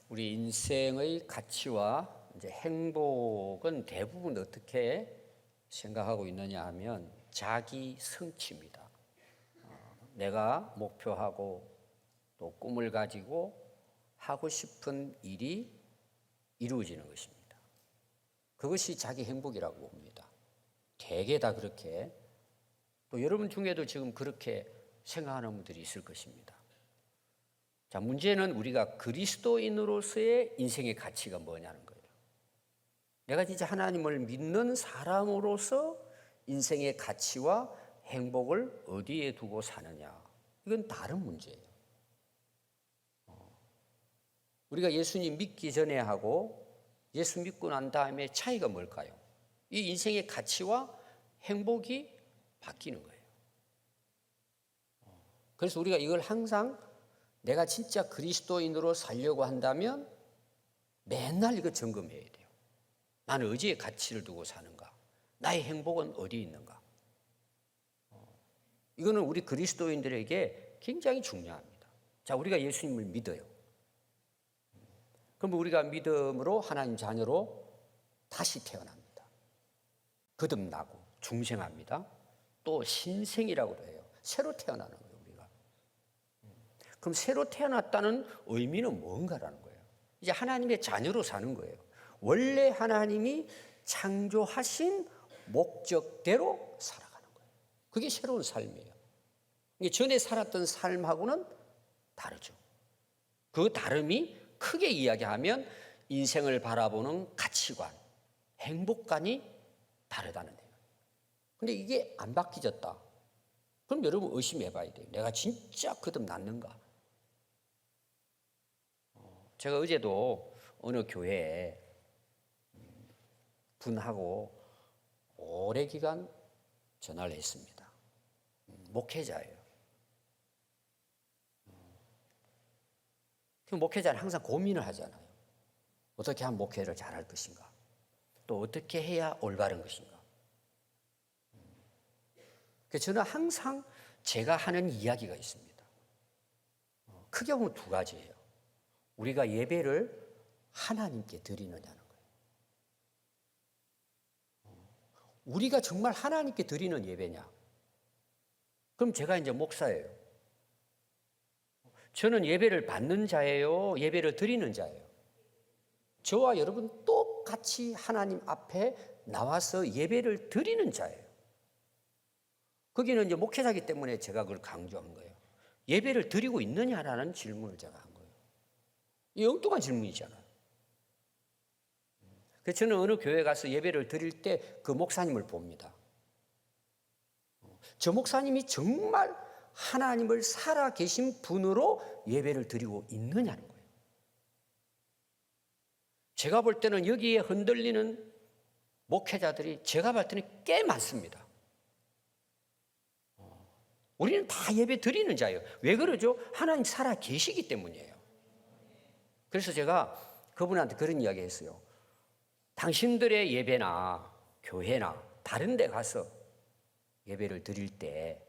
우리 인생의 가치와 이제 행복은 대부분 어떻게 생각하고 있느냐 하면 자기 성취입니다. 내가 목표하고 또 꿈을 가지고 하고 싶은 일이 이루어지는 것입니다. 그것이 자기 행복이라고 봅니다. 대개 다 그렇게, 또 여러분 중에도 지금 그렇게 생각하는 분들이 있을 것입니다. 자, 문제는 우리가 그리스도인으로서의 인생의 가치가 뭐냐는 거예요. 내가 진짜 하나님을 믿는 사람으로서 인생의 가치와 행복을 어디에 두고 사느냐, 이건 다른 문제예요. 우리가 예수님 믿기 전에 하고 예수 믿고 난 다음에 차이가 뭘까요? 이 인생의 가치와 행복이 바뀌는 거예요. 그래서 우리가 이걸 항상 내가 진짜 그리스도인으로 살려고 한다면 맨날 이거 점검해야 돼요. 나는 어디에 가치를 두고 사는가? 나의 행복은 어디에 있는가? 이거는 우리 그리스도인들에게 굉장히 중요합니다. 자, 우리가 예수님을 믿어요. 그럼 우리가 믿음으로 하나님 자녀로 다시 태어납니다. 거듭나고 중생합니다. 또 신생이라고 해요. 새로 태어나는 거예요, 우리가. 그럼 새로 태어났다는 의미는 뭔가라는 거예요. 이제 하나님의 자녀로 사는 거예요. 원래 하나님이 창조하신 목적대로 살아가는 거예요. 그게 새로운 삶이에요. 전에 살았던 삶하고는 다르죠. 그 다름이 크게 이야기하면 인생을 바라보는 가치관, 행복관이 다르다는 거예요. 근데 이게 안 바뀌어졌다. 그럼 여러분 의심해 봐야 돼요. 내가 진짜 거듭났는가? 제가 어제도 어느 교회에 분하고 오래 기간 전화를 했습니다. 목회자예요. 그 목회자는 항상 고민을 하잖아요. 어떻게 하면 목회를 잘할 것인가? 또 어떻게 해야 올바른 것인가? 그래서 저는 항상 제가 하는 이야기가 있습니다. 크게 보면 두 가지예요. 우리가 예배를 하나님께 드리느냐는 거예요. 우리가 정말 하나님께 드리는 예배냐? 그럼 제가 이제 목사예요. 저는 예배를 받는 자예요? 예배를 드리는 자예요? 저와 여러분 똑같이 하나님 앞에 나와서 예배를 드리는 자예요. 거기는 이제 목회자이기 때문에 제가 그걸 강조한 거예요. 예배를 드리고 있느냐라는 질문을 제가 한 거예요. 이 엉뚱한 질문이잖아요. 그래서 저는 어느 교회 가서 예배를 드릴 때 그 목사님을 봅니다. 저 목사님이 정말 하나님을 살아계신 분으로 예배를 드리고 있느냐는 거예요. 제가 볼 때는 여기에 흔들리는 목회자들이 제가 볼 때는 꽤 많습니다. 우리는 다 예배 드리는 자예요. 왜 그러죠? 하나님 살아계시기 때문이에요. 그래서 제가 그분한테 그런 이야기 했어요. 당신들의 예배나 교회나 다른 데 가서 예배를 드릴 때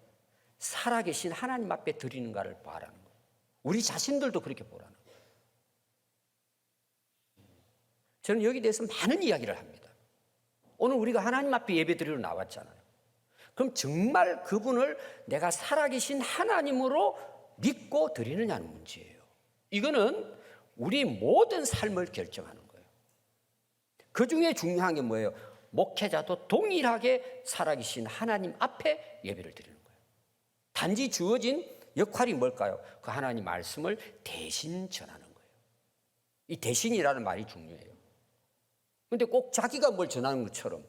살아계신 하나님 앞에 드리는가를 보라는 거예요. 우리 자신들도 그렇게 보라는 거예요. 저는 여기에 대해서 많은 이야기를 합니다. 오늘 우리가 하나님 앞에 예배 드리러 나왔잖아요. 그럼 정말 그분을 내가 살아계신 하나님으로 믿고 드리느냐는 문제예요. 이거는 우리 모든 삶을 결정하는 거예요. 그 중에 중요한 게 뭐예요? 목회자도 동일하게 살아계신 하나님 앞에 예배를 드리는 거예요. 단지 주어진 역할이 뭘까요? 그 하나님 말씀을 대신 전하는 거예요. 이 대신이라는 말이 중요해요. 그런데 꼭 자기가 뭘 전하는 것처럼.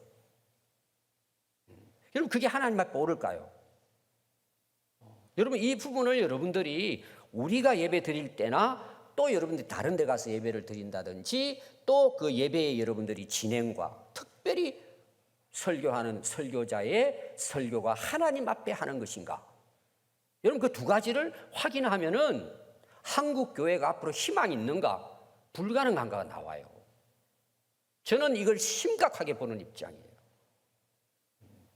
여러분 그게 하나님 앞에 옳을까요? 여러분 이 부분을 여러분들이 우리가 예배 드릴 때나 또 여러분들이 다른 데 가서 예배를 드린다든지 또 그 예배의 여러분들이 진행과 특별히 설교하는 설교자의 설교가 하나님 앞에 하는 것인가? 여러분 그 두 가지를 확인하면은 한국 교회가 앞으로 희망이 있는가 불가능한가가 나와요. 저는 이걸 심각하게 보는 입장이에요.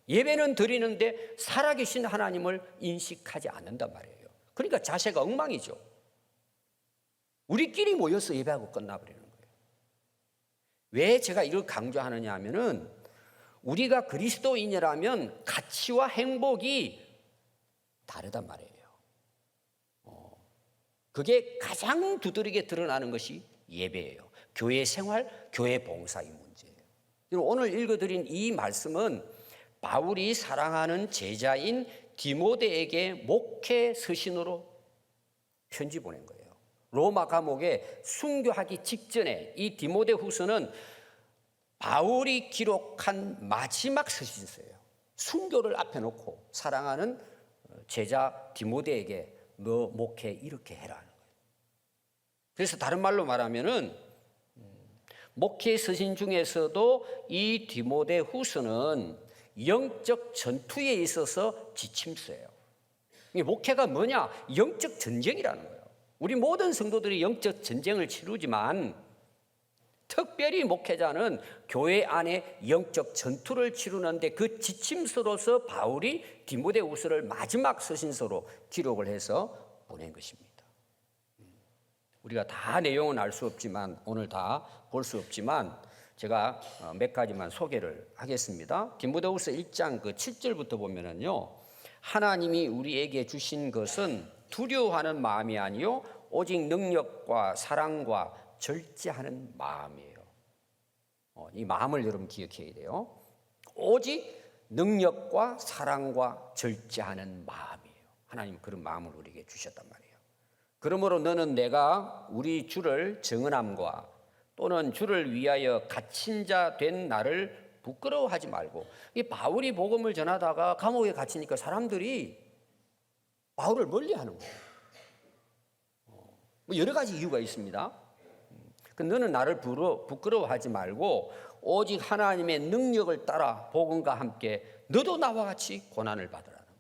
예배는 드리는데 살아계신 하나님을 인식하지 않는단 말이에요. 그러니까 자세가 엉망이죠. 우리끼리 모여서 예배하고 끝나버리는 거예요. 왜 제가 이걸 강조하느냐 하면은 우리가 그리스도인이라면 가치와 행복이 다르단 말이에요. 그게 가장 두드러지게 드러나는 것이 예배예요. 교회 생활, 교회 봉사의 문제예요. 오늘 읽어드린 이 말씀은 바울이 사랑하는 제자인 디모데에게 목회 서신으로 편지 보낸 거예요. 로마 감옥에 순교하기 직전에 이 디모데 후서는 바울이 기록한 마지막 서신서예요. 순교를 앞에 놓고 사랑하는 제자 디모데에게 너 목회 이렇게 해라는 거예요. 그래서 다른 말로 말하면은 목회 서신 중에서도 이 디모데 후서는 영적 전투에 있어서 지침서예요. 이 목회가 뭐냐? 영적 전쟁이라는 거예요. 우리 모든 성도들이 영적 전쟁을 치르지만 특별히 목회자는 교회 안에 영적 전투를 치르는데 그 지침서로서 바울이 디모데 후서를 마지막 서신서로 기록을 해서 보낸 것입니다. 우리가 다 내용은 알 수 없지만 오늘 다 볼 수 없지만 제가 몇 가지만 소개를 하겠습니다. 디모데후서 1장 그 7절부터 보면은요. 하나님이 우리에게 주신 것은 두려워하는 마음이 아니요 오직 능력과 사랑과 절제하는 마음이에요. 이 마음을 여러분 기억해야 돼요. 오직 능력과 사랑과 절제하는 마음이에요. 하나님 그런 마음을 우리에게 주셨단 말이에요. 그러므로 너는 내가 우리 주를 정언함과 또는 주를 위하여 갇힌 자 된 나를 부끄러워하지 말고, 이 바울이 복음을 전하다가 감옥에 갇히니까 사람들이 바울을 멀리하는 거예요. 여러 가지 이유가 있습니다. 너는 나를 부끄러워하지 말고 오직 하나님의 능력을 따라 복음과 함께 너도 나와 같이 고난을 받으라는 거예요.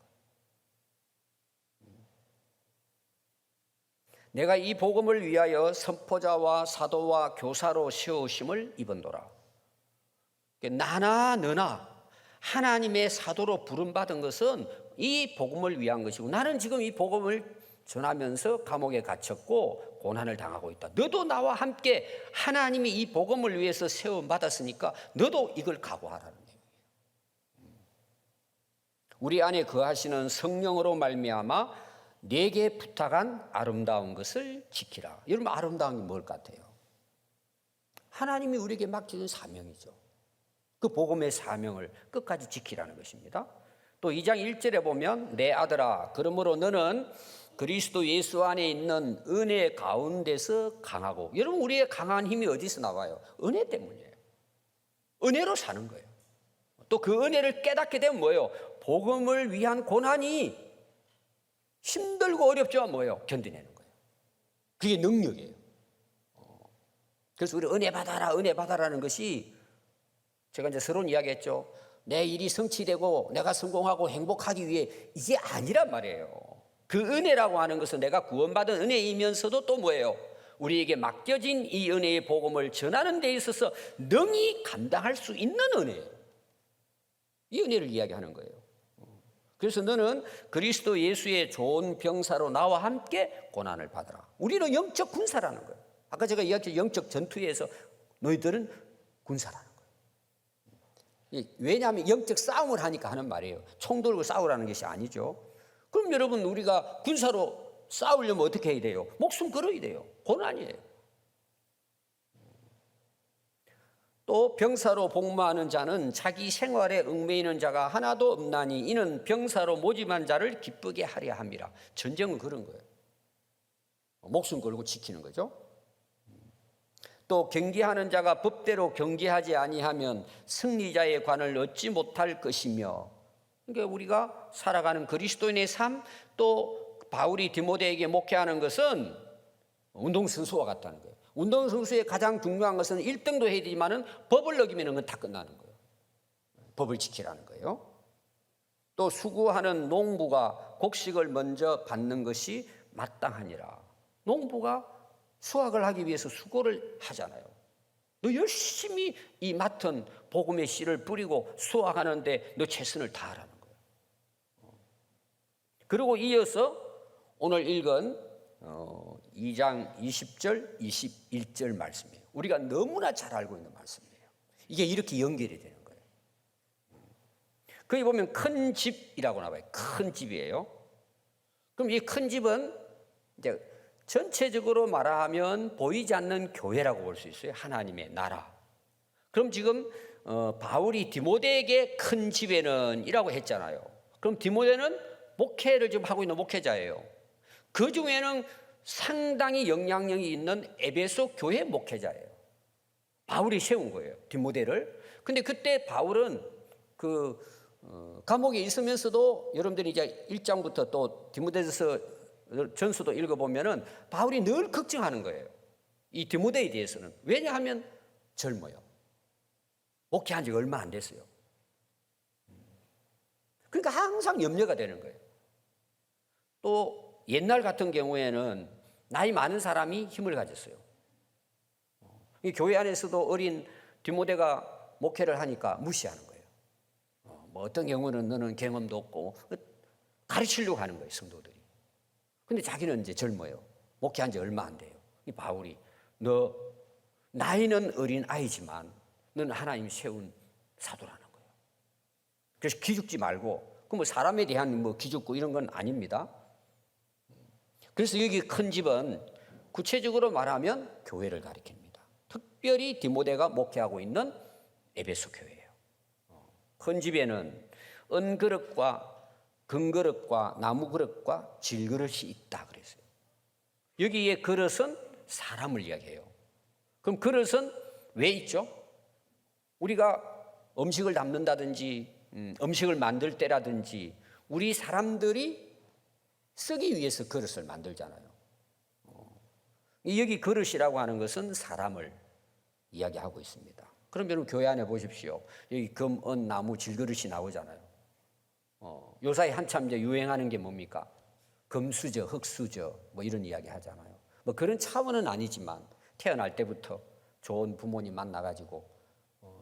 내가 이 복음을 위하여 선포자와 사도와 교사로 세우심을 입은도라. 나나 너나 하나님의 사도로 부름받은 것은 이 복음을 위한 것이고, 나는 지금 이 복음을 전하면서 감옥에 갇혔고 고난을 당하고 있다. 너도 나와 함께 하나님이 이 복음을 위해서 세움받았으니까 너도 이걸 각오하라는 거예요. 우리 안에 거하시는 성령으로 말미암아 내게 부탁한 아름다운 것을 지키라. 여러분, 아름다운 게 뭘 같아요? 하나님이 우리에게 맡겨준 사명이죠. 그 복음의 사명을 끝까지 지키라는 것입니다. 또 2장 1절에 보면 내 아들아 그러므로 너는 그리스도 예수 안에 있는 은혜 가운데서 강하고, 여러분 우리의 강한 힘이 어디서 나와요? 은혜 때문이에요. 은혜로 사는 거예요. 또 그 은혜를 깨닫게 되면 뭐예요? 복음을 위한 고난이 힘들고 어렵지만 뭐예요? 견디내는 거예요. 그게 능력이에요. 그래서 우리 은혜 받아라, 은혜 받아라는 것이, 제가 이제 서론 이야기했죠. 내 일이 성취되고 내가 성공하고 행복하기 위해 이게 아니란 말이에요. 그 은혜라고 하는 것은 내가 구원받은 은혜이면서도 또 뭐예요? 우리에게 맡겨진 이 은혜의 복음을 전하는 데 있어서 능히 감당할 수 있는 은혜예요. 이 은혜를 이야기하는 거예요. 그래서 너는 그리스도 예수의 좋은 병사로 나와 함께 고난을 받아라. 우리는 영적 군사라는 거예요. 아까 제가 이야기했죠. 영적 전투에서 너희들은 군사라는 거예요. 왜냐하면 영적 싸움을 하니까 하는 말이에요. 총 들고 싸우라는 것이 아니죠. 그럼 여러분, 우리가 군사로 싸우려면 어떻게 해야 돼요? 목숨 걸어야 돼요. 고난이에요. 또 병사로 복무하는 자는 자기 생활에 얽매이는 자가 하나도 없나니 이는 병사로 모집한 자를 기쁘게 하려 함이라. 전쟁은 그런 거예요. 목숨 걸고 지키는 거죠. 또 경계하는 자가 법대로 경계하지 아니하면 승리자의 관을 얻지 못할 것이며, 그러니까 우리가 살아가는 그리스도인의 삶, 또 바울이 디모데에게 목회하는 것은 운동선수와 같다는 거예요. 운동선수의 가장 중요한 것은 1등도 해야 되지만은 법을 어기면 그건 다 끝나는 거예요. 법을 지키라는 거예요. 또 수고하는 농부가 곡식을 먼저 받는 것이 마땅하니라. 농부가 수확을 하기 위해서 수고를 하잖아요. 너 열심히 이 맡은 복음의 씨를 뿌리고 수확하는데 너 최선을 다하라는 거예요. 그리고 이어서 오늘 읽은 2장 20절, 21절 말씀이에요. 우리가 너무나 잘 알고 있는 말씀이에요. 이게 이렇게 연결이 되는 거예요. 거기 보면 큰 집이라고 나와요. 큰 집이에요. 그럼 이 큰 집은 이제 전체적으로 말하면 보이지 않는 교회라고 볼 수 있어요. 하나님의 나라. 그럼 지금 바울이 디모데에게 큰 집에는 이라고 했잖아요. 그럼 디모데는 목회를 지금 하고 있는 목회자예요. 그 중에는 상당히 영향력이 있는 에베소 교회 목회자예요. 바울이 세운 거예요, 디모데를. 근데 그때 바울은 감옥에 있으면서도 여러분들이 이제 1장부터 또 디모데서 전서도 읽어보면은 바울이 늘 걱정하는 거예요. 이 디모데에 대해서는. 왜냐하면 젊어요. 목회한 지 얼마 안 됐어요. 그러니까 항상 염려가 되는 거예요. 또 옛날 같은 경우에는 나이 많은 사람이 힘을 가졌어요. 이 교회 안에서도 어린 디모데가 목회를 하니까 무시하는 거예요. 뭐 어떤 경우는 너는 경험도 없고 가르치려고 하는 거예요, 성도들이. 근데 자기는 이제 젊어요. 목회한 지 얼마 안 돼요. 이 바울이 너 나이는 어린 아이지만 너는 하나님 세운 사도라는 거예요. 그래서 기죽지 말고, 그 뭐 사람에 대한 뭐 기죽고 이런 건 아닙니다. 그래서 여기 큰 집은 구체적으로 말하면 교회를 가리킵니다. 특별히 디모데가 목회하고 있는 에베소 교회예요. 큰 집에는 은그릇과 금그릇과 나무그릇과 질그릇이 있다 그랬어요. 여기에 그릇은 사람을 이야기해요. 그럼 그릇은 왜 있죠? 우리가 음식을 담는다든지 음식을 만들 때라든지 우리 사람들이 쓰기 위해서 그릇을 만들잖아요. 여기 그릇이라고 하는 것은 사람을 이야기하고 있습니다. 그럼 여러분 교회 안에 보십시오. 여기 금, 은, 나무, 질그릇이 나오잖아요. 요사이 한참 이제 유행하는 게 뭡니까? 금수저, 흙수저 뭐 이런 이야기 하잖아요. 뭐 그런 차원은 아니지만 태어날 때부터 좋은 부모님 만나가지고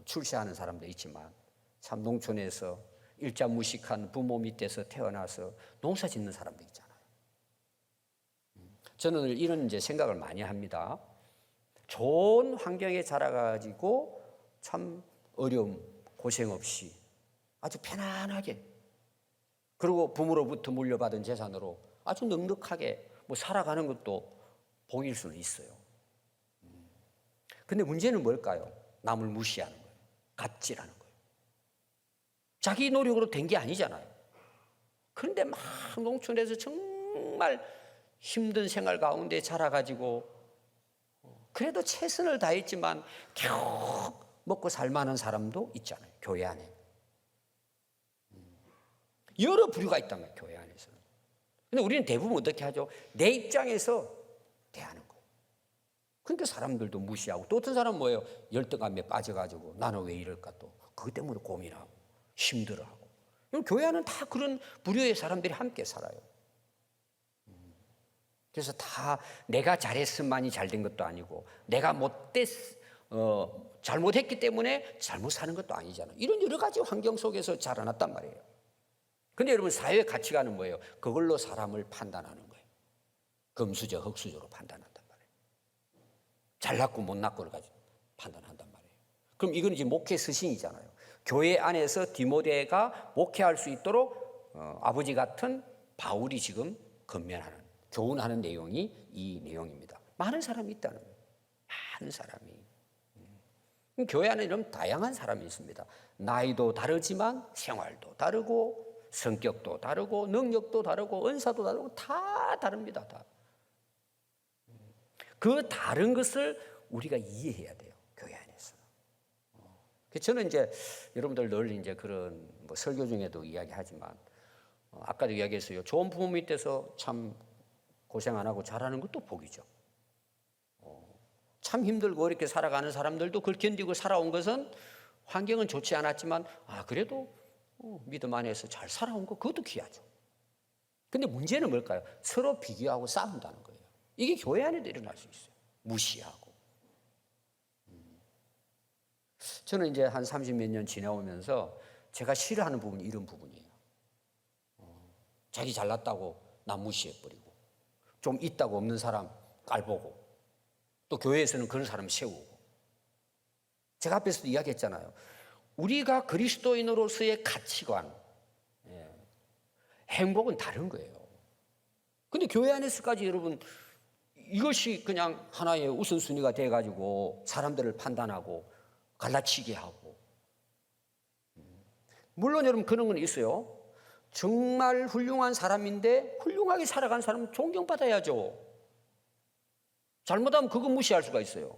출세하는 사람도 있지만 참 농촌에서 일자무식한 부모 밑에서 태어나서 농사 짓는 사람도 있잖아요. 저는 이런 이제 생각을 많이 합니다. 좋은 환경에 자라가지고 참 어려움, 고생 없이 아주 편안하게, 그리고 부모로부터 물려받은 재산으로 아주 넉넉하게 뭐 살아가는 것도 복일 수는 있어요. 근데 문제는 뭘까요? 남을 무시하는 거예요. 갑질하는 거예요. 자기 노력으로 된 게 아니잖아요. 그런데 막 농촌에서 정말 힘든 생활 가운데 자라가지고 그래도 최선을 다했지만 겨우 먹고 살만한 사람도 있잖아요. 교회 안에. 여러 부류가 있단 말이에요. 교회 안에서는. 근데 우리는 대부분 어떻게 하죠? 내 입장에서 대하는 거예요. 그러니까 사람들도 무시하고, 또 어떤 사람은 뭐예요? 열등감에 빠져가지고 나는 왜 이럴까, 또 그것 때문에 고민하고 힘들어하고. 교회 안은 다 그런 부류의 사람들이 함께 살아요. 그래서 다 내가 잘했음만이 잘된 것도 아니고, 내가 잘못했기 때문에 잘못 사는 것도 아니잖아요. 이런 여러 가지 환경 속에서 자라났단 말이에요. 근데 여러분, 사회 가치관은 뭐예요? 그걸로 사람을 판단하는 거예요. 금수저, 흙수저로 판단한단 말이에요. 잘났고 못났고를 가지고 판단한단 말이에요. 그럼 이건 이제 목회 스승이잖아요. 교회 안에서 디모데가 목회할 수 있도록 아버지 같은 바울이 지금 건면하는, 교훈하는 내용이 이 내용입니다. 많은 사람이 있다는 거예요. 많은 사람이. 교회 안에 이런 다양한 사람이 있습니다. 나이도 다르지만 생활도 다르고 성격도 다르고 능력도 다르고 은사도 다르고 다 다릅니다. 다. 그 다른 것을 우리가 이해해야 돼요. 교회 안에서. 저는 이제 여러분들 늘 이제 그런 뭐 설교 중에도 이야기하지만 아까도 이야기했어요. 좋은 부모 밑에서 참 고생 안 하고 잘하는 것도 복이죠. 참 힘들고 어렵게 살아가는 사람들도 그걸 견디고 살아온 것은 환경은 좋지 않았지만 그래도 믿음 안에서 잘 살아온 거, 그것도 귀하죠. 근데 문제는 뭘까요? 서로 비교하고 싸운다는 거예요. 이게 교회 안에도 일어날 수 있어요. 무시하고. 저는 이제 한 30몇 년 지나오면서 제가 싫어하는 부분이 이런 부분이에요. 자기 잘났다고 나 무시해버리고, 좀 있다고 없는 사람 깔보고, 또 교회에서는 그런 사람 세우고. 제가 앞에서도 이야기했잖아요. 우리가 그리스도인으로서의 가치관, 행복은 다른 거예요. 근데 교회 안에서까지 여러분 이것이 그냥 하나의 우선순위가 돼가지고 사람들을 판단하고 갈라치게 하고. 물론 여러분 그런 건 있어요. 정말 훌륭한 사람인데 훌륭하게 살아간 사람은 존경받아야죠. 잘못하면 그거 무시할 수가 있어요.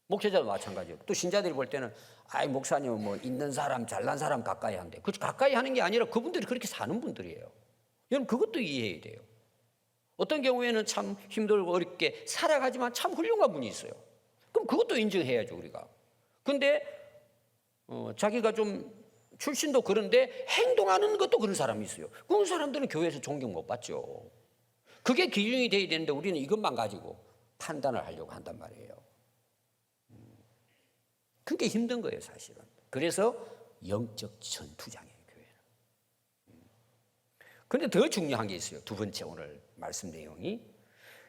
목회자도 마찬가지예요. 또 신자들이 볼 때는 아이 목사님은 뭐 있는 사람 잘난 사람 가까이 한대. 그 가까이 하는 게 아니라 그분들이 그렇게 사는 분들이에요. 여러분 그것도 이해해야 돼요. 어떤 경우에는 참 힘들고 어렵게 살아가지만 참 훌륭한 분이 있어요. 그럼 그것도 인정해야죠 우리가. 근데 자기가 좀 출신도 그런데 행동하는 것도 그런 사람이 있어요. 그런 사람들은 교회에서 존경 못 받죠. 그게 기준이 돼야 되는데 우리는 이것만 가지고 판단을 하려고 한단 말이에요. 그게 힘든 거예요 사실은. 그래서 영적 전투장이에요 교회는. 그런데 더 중요한 게 있어요. 두 번째 오늘 말씀 내용이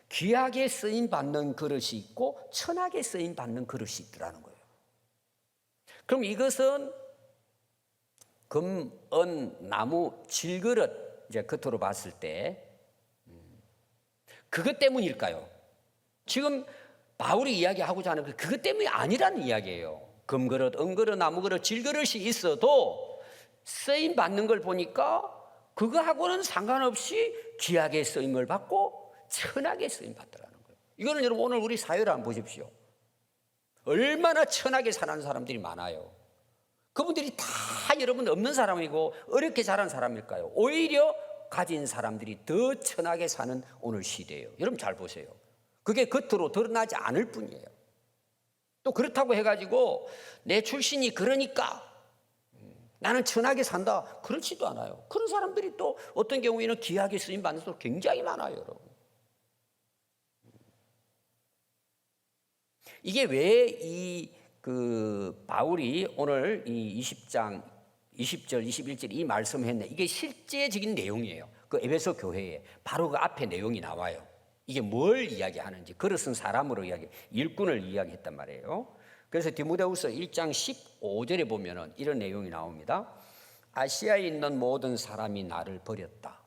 귀하게 쓰임 받는 그릇이 있고 천하게 쓰임 받는 그릇이 있더라는 거예요. 그럼 이것은 금, 은, 나무, 질그릇 이제 겉으로 봤을 때 그것 때문일까요? 지금 바울이 이야기하고자 하는 게 그것 때문이 아니라는 이야기예요. 금그릇, 은그릇, 나무그릇, 질그릇이 있어도 쓰임 받는 걸 보니까 그거하고는 상관없이 귀하게 쓰임을 받고 천하게 쓰임 받더라는 거예요. 이거는 여러분 오늘 우리 사회를 한번 보십시오. 얼마나 천하게 사는 사람들이 많아요. 그분들이 다 여러분 없는 사람이고 어렵게 자란 사람일까요? 오히려 가진 사람들이 더 천하게 사는 오늘 시대예요. 여러분 잘 보세요. 그게 겉으로 드러나지 않을 뿐이에요. 또 그렇다고 해가지고 내 출신이 그러니까 나는 천하게 산다. 그렇지도 않아요. 그런 사람들이 또 어떤 경우에는 귀하게 쓰임 받는 사람 굉장히 많아요, 여러분. 이게 왜 바울이 오늘 이 20장 20절 21절 이 말씀을 했네. 이게 실제적인 내용이에요. 그 에베소 교회에 바로 그 앞에 내용이 나와요. 이게 뭘 이야기하는지. 그릇은 사람으로 일꾼을 이야기했단 말이에요. 그래서 디모데후서 1장 15절에 보면은 이런 내용이 나옵니다. 아시아에 있는 모든 사람이 나를 버렸다.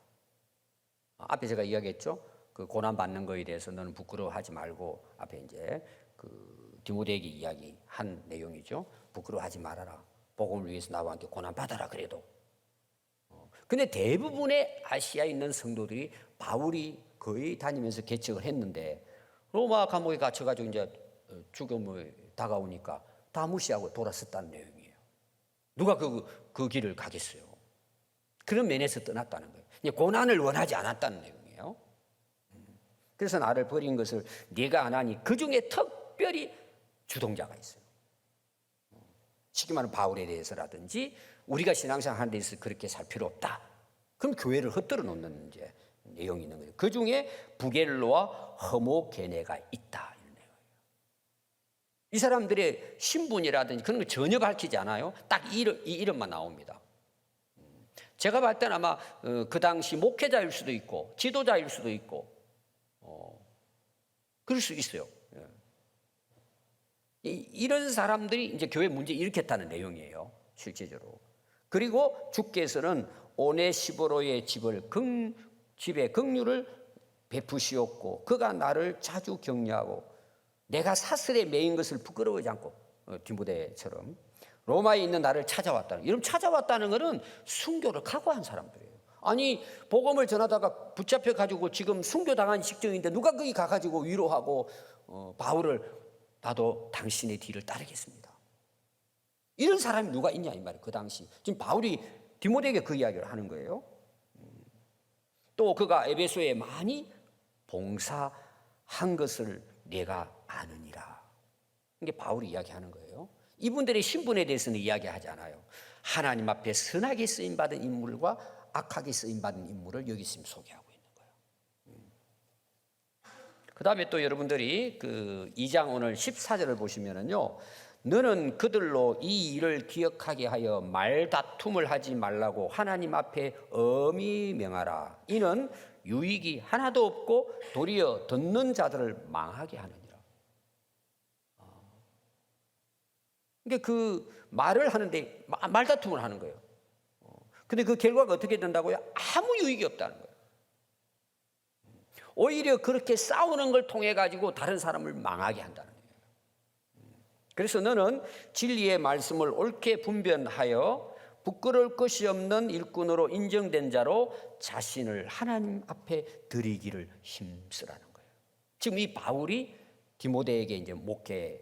앞에 제가 이야기했죠. 그 고난 받는 거에 대해서 너는 부끄러워하지 말고 앞에 이제 그 디모데에게 이야기한 내용이죠. 부끄러워하지 말아라. 복음을 위해서 나와 함께 고난 받아라 그래도. 근데 대부분의 아시아에 있는 성도들이 바울이 거의 다니면서 개척을 했는데 로마 감옥에 갇혀가지고 이제 죽음이 다가오니까 다 무시하고 돌아섰다는 내용이에요. 누가 그 길을 가겠어요? 그런 면에서 떠났다는 거예요. 이제 고난을 원하지 않았다는 내용이에요. 그래서 나를 버린 것을 네가 안 하니 그 중에 특별히 주동자가 있어요. 쉽게 말하면 바울에 대해서라든지 우리가 신앙생활 하는 데 있어서 그렇게 살 필요 없다. 그럼 교회를 흩뜨려 놓는 이제 내용이 있는 거예요. 그 중에 부겔로와 허모게네가 있다. 이런 내용이에요. 이 사람들의 신분이라든지 그런 걸 전혀 밝히지 않아요. 딱 이 이름만 나옵니다. 제가 봤을 때는 아마 그 당시 목회자일 수도 있고 지도자일 수도 있고 그럴 수 있어요. 이런 사람들이 이제 교회 문제 일으켰다는 내용이에요. 실제적으로. 그리고 주께서는 오네시보로의 집에 긍휼을 베푸시었고 그가 나를 자주 격려하고 내가 사슬에 매인 것을 부끄러워하지 않고 디모데처럼 로마에 있는 나를 찾아왔다는. 이런 찾아왔다는 것은 순교를 각오한 사람들이에요. 아니 복음을 전하다가 붙잡혀 가지고 지금 순교당한 직전인데 누가 거기 가가지고 위로하고 바울을 나도 당신의 뒤를 따르겠습니다. 이런 사람이 누가 있냐 이 말이에요. 그 당시 지금 바울이 디모데에게 그 이야기를 하는 거예요. 또 그가 에베소에 많이 봉사한 것을 내가 아느니라. 이게 바울이 이야기하는 거예요. 이분들의 신분에 대해서는 이야기하지 않아요. 하나님 앞에 선하게 쓰임받은 인물과 악하게 쓰임받은 인물을 여기 지금 소개하고 있는 거예요. 그 다음에 또 여러분들이 그 2장 오늘 14절을 보시면은요. 너는 그들로 이 일을 기억하게 하여 말다툼을 하지 말라고 하나님 앞에 엄히 명하라. 이는 유익이 하나도 없고 도리어 듣는 자들을 망하게 하느니라. 그러니까 그 말을 하는데 말다툼을 하는 거예요. 근데 그 결과가 어떻게 된다고요? 아무 유익이 없다는 거예요. 오히려 그렇게 싸우는 걸 통해 가지고 다른 사람을 망하게 한다는 거예요. 그래서 너는 진리의 말씀을 옳게 분별하여 부끄러울 것이 없는 일꾼으로 인정된 자로 자신을 하나님 앞에 드리기를 힘쓰라는 거예요. 지금 이 바울이 디모데에게 이제 목회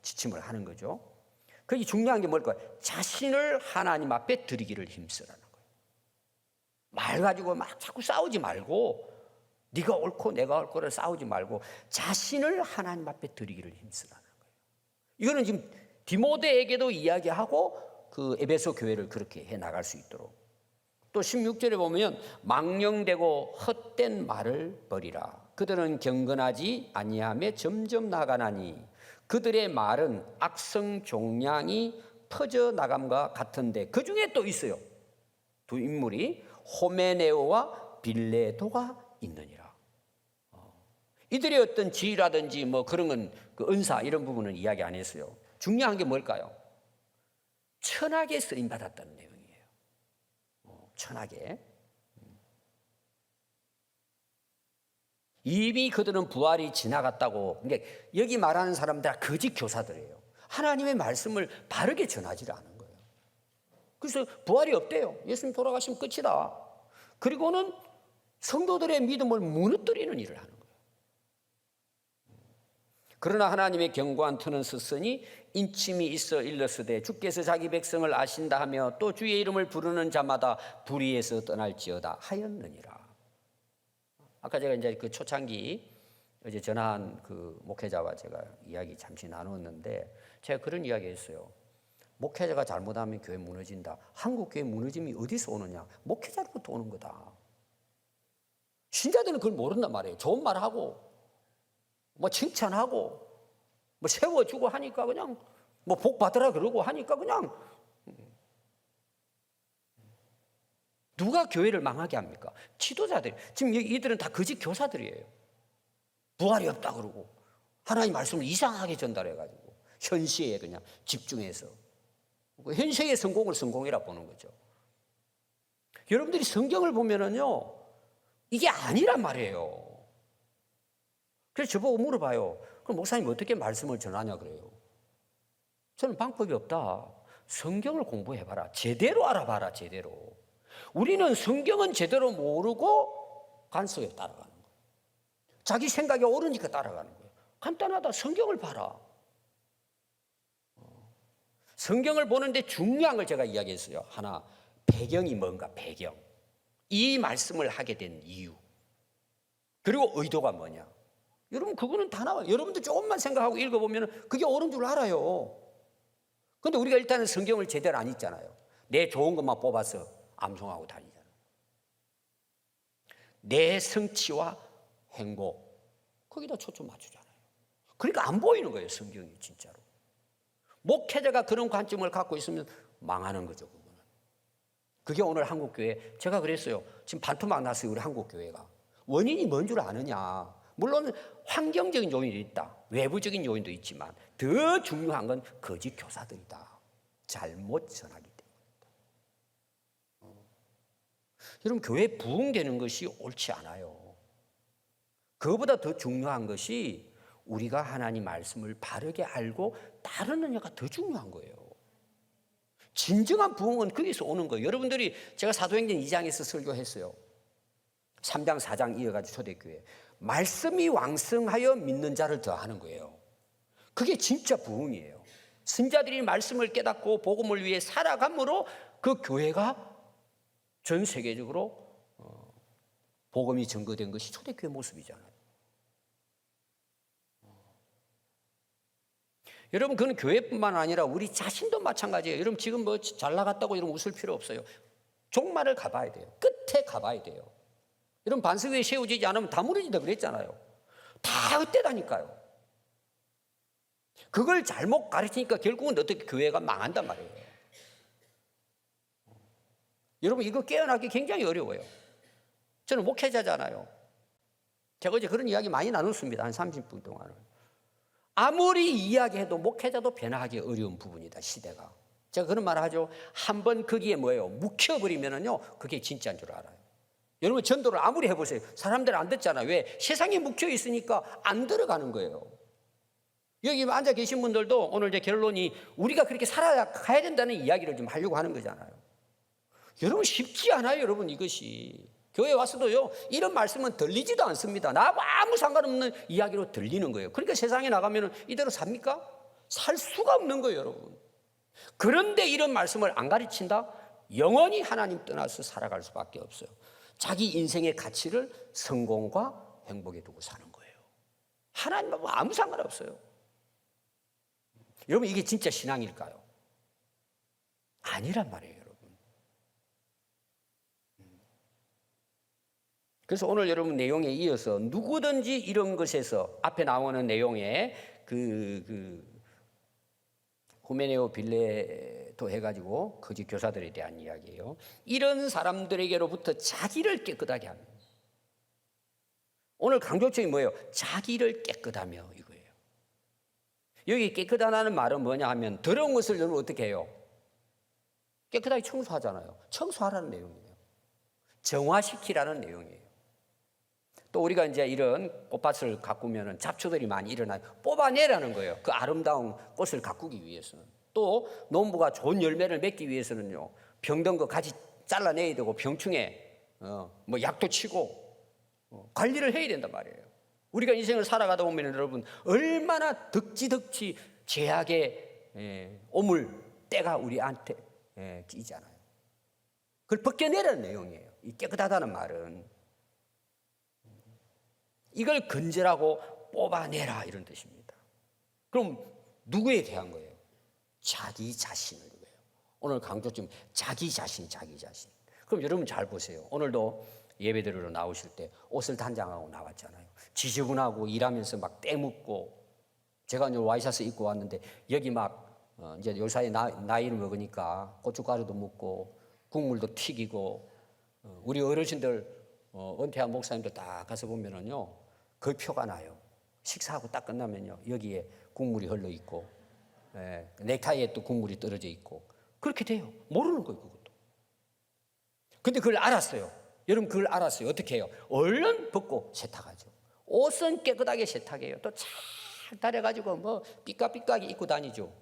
지침을 하는 거죠. 그게 중요한 게 뭘까요? 자신을 하나님 앞에 드리기를 힘쓰라는 거예요. 말 가지고 막 자꾸 싸우지 말고, 네가 옳고 내가 옳고를 싸우지 말고 자신을 하나님 앞에 드리기를 힘쓰라는 거예요. 이거는 지금 디모데에게도 이야기하고 그 에베소 교회를 그렇게 해 나갈 수 있도록. 또 16절에 보면 망령되고 헛된 말을 버리라. 그들은 경건하지 아니하며 점점 나가나니 그들의 말은 악성 종양이 퍼져 나감과 같은데, 그 중에 또 있어요. 두 인물이 호메네오와 빌레도가 있느니라. 이들의 어떤 지위라든지 뭐 그런 건, 그 은사 이런 부분은 이야기 안 했어요. 중요한 게 뭘까요? 천하게 쓰임 받았다는 내용이에요. 천하게. 이미 그들은 부활이 지나갔다고. 그러니까 여기 말하는 사람들 다 거짓 교사들이에요. 하나님의 말씀을 바르게 전하지 않은 거예요. 그래서 부활이 없대요. 예수님 돌아가시면 끝이다. 그리고는 성도들의 믿음을 무너뜨리는 일을 하는 거예요. 그러나 하나님의 견고한 터는 섰으니 인침이 있어 일렀으되 주께서 자기 백성을 아신다 하며 또 주의 이름을 부르는 자마다 불의에서 떠날지어다 하였느니라. 아까 제가 이제 그 초창기 어제 전화한 그 목회자와 제가 이야기 잠시 나누었는데, 제가 그런 이야기 했어요. 목회자가 잘못하면 교회 무너진다. 한국 교회 무너짐이 어디서 오느냐? 목회자로부터 오는 거다. 신자들은 그걸 모른단 말이에요. 좋은 말하고 뭐 칭찬하고 뭐 세워주고 하니까 그냥 뭐 복 받으라 그러고 하니까 그냥, 누가 교회를 망하게 합니까? 지도자들. 지금 이들은 다 거짓 교사들이에요. 부활이 없다 그러고 하나님 말씀을 이상하게 전달해가지고 현시에 그냥 집중해서 현세의 성공을 성공이라 보는 거죠. 여러분들이 성경을 보면은요, 이게 아니란 말이에요. 그래서 저보고 물어봐요. 그럼 목사님 어떻게 말씀을 전하냐 그래요. 저는 방법이 없다. 성경을 공부해봐라. 제대로 알아봐라. 제대로. 우리는 성경은 제대로 모르고 관습에 따라가는 거예요. 자기 생각이 옳으니까 따라가는 거예요. 간단하다. 성경을 봐라. 성경을 보는데 중요한 걸 제가 이야기했어요. 하나, 배경이 뭔가, 배경. 이 말씀을 하게 된 이유. 그리고 의도가 뭐냐. 여러분, 그거는 다 나와요. 여러분도 조금만 생각하고 읽어보면 그게 옳은 줄 알아요. 그런데 우리가 일단은 성경을 제대로 안 읽잖아요. 내 좋은 것만 뽑아서 암송하고 다니잖아요. 내 성취와 행복, 거기다 초점 맞추잖아요. 그러니까 안 보이는 거예요, 성경이 진짜로. 목회자가 그런 관점을 갖고 있으면 망하는 거죠, 그거는. 그게 오늘 한국교회, 제가 그랬어요. 지금 반토막 났어요, 우리 한국교회가. 원인이 뭔 줄 아느냐. 물론 환경적인 요인도 있다. 외부적인 요인도 있지만 더 중요한 건 거짓 교사들이다. 잘못 전하기 때문이다. 여러분, 교회 부흥되는 것이 옳지 않아요. 그거보다 더 중요한 것이 우리가 하나님 말씀을 바르게 알고 따르느냐가 더 중요한 거예요. 진정한 부흥은 거기서 오는 거예요. 여러분들이, 제가 사도행전 2장에서 설교했어요. 3장 4장 이어가지고 초대교회. 말씀이 왕성하여 믿는 자를 더하는 거예요. 그게 진짜 부흥이에요. 선자들이 말씀을 깨닫고 복음을 위해 살아감으로 그 교회가 전 세계적으로 복음이 증거된 것이 초대교회 모습이잖아요. 여러분, 그건 교회뿐만 아니라 우리 자신도 마찬가지예요. 여러분, 지금 뭐 잘 나갔다고 여러분 웃을 필요 없어요. 종말을 가봐야 돼요. 끝에 가봐야 돼요. 여러분, 반석 위에 세워지지 않으면 다 무너진다 그랬잖아요. 다 헛되다니까요. 그걸 잘못 가르치니까 결국은 어떻게 교회가 망한단 말이에요. 여러분, 이거 깨어나기 굉장히 어려워요. 저는 목회자잖아요. 제가 어제 그런 이야기 많이 나눴습니다. 한 30분 동안은. 아무리 이야기해도 목회자도 변화하기 어려운 부분이다, 시대가. 제가 그런 말 하죠. 한번 거기에 뭐예요? 묵혀버리면은요, 그게 진짜인 줄 알아요. 여러분, 전도를 아무리 해보세요. 사람들 안 듣잖아요. 왜? 세상에 묵혀 있으니까 안 들어가는 거예요. 여기 앉아 계신 분들도 오늘 이제 결론이 우리가 그렇게 살아가야 된다는 이야기를 좀 하려고 하는 거잖아요. 여러분, 쉽지 않아요, 여러분, 이것이. 교회 와서도요, 이런 말씀은 들리지도 않습니다. 나하고 아무 상관없는 이야기로 들리는 거예요. 그러니까 세상에 나가면 이대로 삽니까? 살 수가 없는 거예요, 여러분. 그런데 이런 말씀을 안 가르친다? 영원히 하나님 떠나서 살아갈 수밖에 없어요. 자기 인생의 가치를 성공과 행복에 두고 사는 거예요. 하나님하고 아무 상관없어요. 여러분, 이게 진짜 신앙일까요? 아니란 말이에요, 여러분. 그래서 오늘 여러분 내용에 이어서 누구든지 이런 것에서 앞에 나오는 내용에 후메네오 빌레토 해가지고 거짓 교사들에 대한 이야기예요. 이런 사람들에게로부터 자기를 깨끗하게 합니다. 오늘 강조점이 뭐예요? 자기를 깨끗하며 이거예요. 여기 깨끗하다는 말은 뭐냐 하면 더러운 것을 여러분 어떻게 해요? 깨끗하게 청소하잖아요. 청소하라는 내용이에요. 정화시키라는 내용이에요. 또 우리가 이제 이런 꽃밭을 가꾸면 잡초들이 많이 일어나요. 뽑아내라는 거예요. 그 아름다운 꽃을 가꾸기 위해서는. 또 농부가 좋은 열매를 맺기 위해서는요, 병든 거 가지 잘라내야 되고 병충해 뭐 약도 치고 관리를 해야 된단 말이에요. 우리가 인생을 살아가다 보면 여러분 얼마나 덕지 죄악의 오물 때가 우리한테 끼잖아요. 그걸 벗겨내라는 내용이에요. 이 깨끗하다는 말은 이걸 건져라고 뽑아내라 이런 뜻입니다. 그럼 누구에 대한 거예요? 자기 자신을 위해요. 오늘 강조점 자기 자신. 그럼 여러분 잘 보세요. 오늘도 예배드리러 나오실 때 옷을 단장하고 나왔잖아요. 지저분하고 일하면서 막 때묻고 제가 이제 와이셔츠 입고 왔는데 여기 막 이제 요 사이에 나이를 먹으니까 고춧가루도 묻고 국물도 튀기고 우리 어르신들 은퇴한 목사님들 딱 가서 보면은요 그 표가 나요. 식사하고 딱 끝나면요 여기에 국물이 흘러 있고 넥타이에 또 국물이 떨어져 있고 그렇게 돼요. 모르는 거예요 그것도. 근데 그걸 알았어요. 여러분 그걸 알았어요. 어떻게 해요? 얼른 벗고 세탁하죠. 옷은 깨끗하게 세탁해요. 또 잘 다려가지고 뭐 삐까삐까하게 입고 다니죠.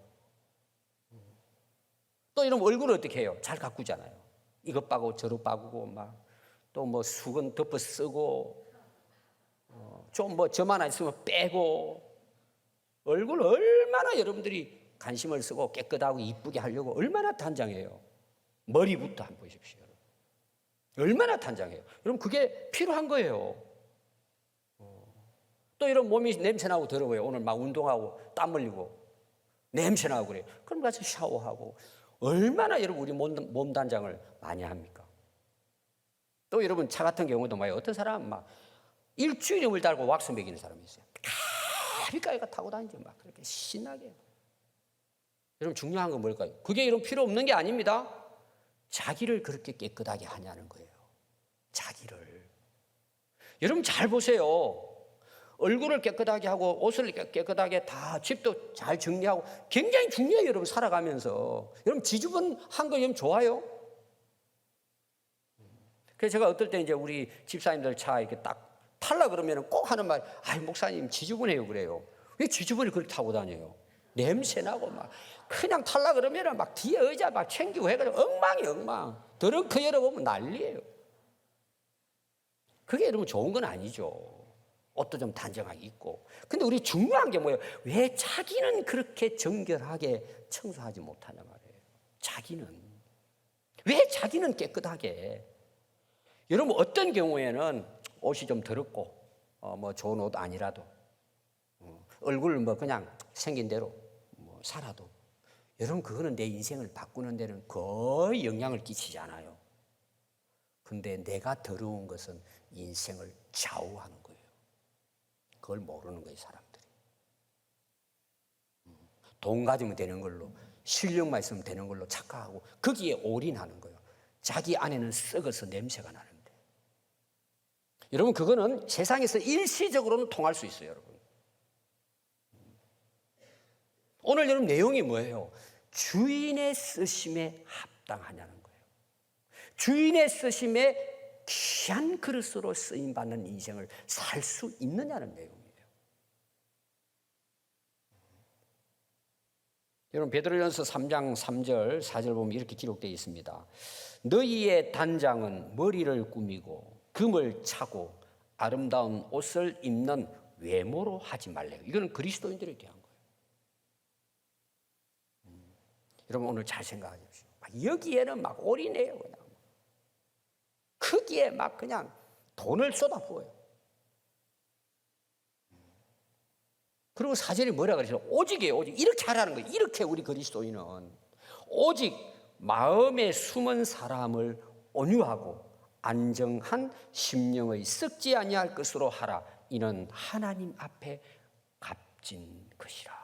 또 이런 얼굴을 어떻게 해요? 잘 가꾸잖아요. 이것 빠고 저것 빠고 막 또 뭐 수건 덮어 쓰고 좀 뭐 점 하나 있으면 빼고 얼굴 얼마나 여러분들이 관심을 쓰고 깨끗하고 이쁘게 하려고 얼마나 단장해요. 머리부터 한번 보십시오. 얼마나 단장해요. 여러분 그게 필요한 거예요. 또 이런 몸이 냄새나고 더러워요. 오늘 막 운동하고 땀 흘리고 냄새나고 그래요. 그럼 가서 샤워하고 얼마나 여러분 우리 몸 단장을 많이 합니까? 또 여러분 차 같은 경우도 뭐예요? 어떤 사람은 막 일주일에 물 달고 왁스 먹이는 사람이 있어요. 가비가이가 타고 다니죠. 막 그렇게 신나게. 여러분 중요한 건 뭘까요? 그게 이런 필요 없는 게 아닙니다. 자기를 그렇게 깨끗하게 하냐는 거예요. 자기를. 여러분 잘 보세요. 얼굴을 깨끗하게 하고 옷을 깨끗하게 다 집도 잘 정리하고 굉장히 중요해요. 여러분 살아가면서. 여러분 지저분한 거 여러분 좋아요? 그래서 제가 어떨 때 이제 우리 집사님들 차 이렇게 딱 탈라 그러면 꼭 하는 말, 아이 목사님 지저분해요 그래요. 왜 지저분히 그렇게 타고 다녀요? 냄새 나고 막 그냥 탈라 그러면 막 뒤에 의자 막 챙기고 해가지고 엉망이 드렁크 열어보면 난리예요. 그게 여러분 좋은 건 아니죠. 옷도 좀 단정하게 입고. 근데 우리 중요한 게 뭐예요? 왜 자기는 그렇게 정결하게 청소하지 못하냐 말이에요. 자기는. 왜 자기는 깨끗하게. 여러분 어떤 경우에는 옷이 좀 더럽고 뭐 좋은 옷 아니라도 얼굴을 뭐 그냥 생긴 대로 뭐 살아도 여러분 그거는 내 인생을 바꾸는 데는 거의 영향을 끼치지 않아요. 근데 내가 더러운 것은 인생을 좌우하는 거예요. 그걸 모르는 거예요 사람들이. 돈 가지면 되는 걸로 실력만 있으면 되는 걸로 착각하고 거기에 올인하는 거예요. 자기 안에는 썩어서 냄새가 나는데 여러분, 그거는 세상에서 일시적으로는 통할 수 있어요, 여러분. 오늘 여러분 내용이 뭐예요? 주인의 쓰심에 합당하냐는 거예요. 주인의 쓰심에 귀한 그릇으로 쓰임받는 인생을 살 수 있느냐는 내용이에요. 여러분, 베드로전서 3장 3절 4절 보면 이렇게 기록되어 있습니다. 너희의 단장은 머리를 꾸미고 금을 차고 아름다운 옷을 입는 외모로 하지 말래요. 이거는 그리스도인들에 대한 거예요. 여러분, 오늘 잘 생각해 보십시오. 여기에는 막 올인해요. 그냥 크기에 막 그냥 돈을 쏟아부어요. 그리고 사절이 뭐라 그러죠? 오직이에요, 오직. 이렇게 하라는 거예요. 이렇게 우리 그리스도인은 오직 마음에 숨은 사람을 온유하고 안정한 심령의 썩지 아니할 것으로 하라. 이는 하나님 앞에 값진 것이라.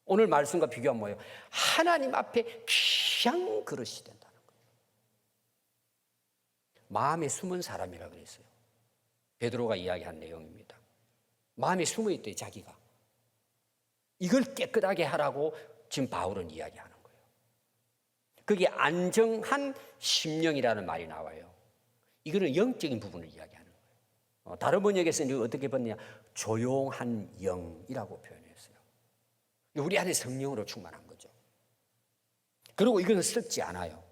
오늘 말씀과 비교하면 뭐예요? 하나님 앞에 귀한 그릇이 된다는 거예요. 마음에 숨은 사람이라 그랬어요. 베드로가 이야기한 내용입니다. 마음에 숨어있대, 자기가. 이걸 깨끗하게 하라고 지금 바울은 이야기하는 거예요. 거기에 안정한 심령이라는 말이 나와요. 이거는 영적인 부분을 이야기하는 거예요. 다른 번역에서는 어떻게 봤냐? 조용한 영이라고 표현했어요. 우리 안에 성령으로 충만한 거죠. 그리고 이거는 썩지 않아요.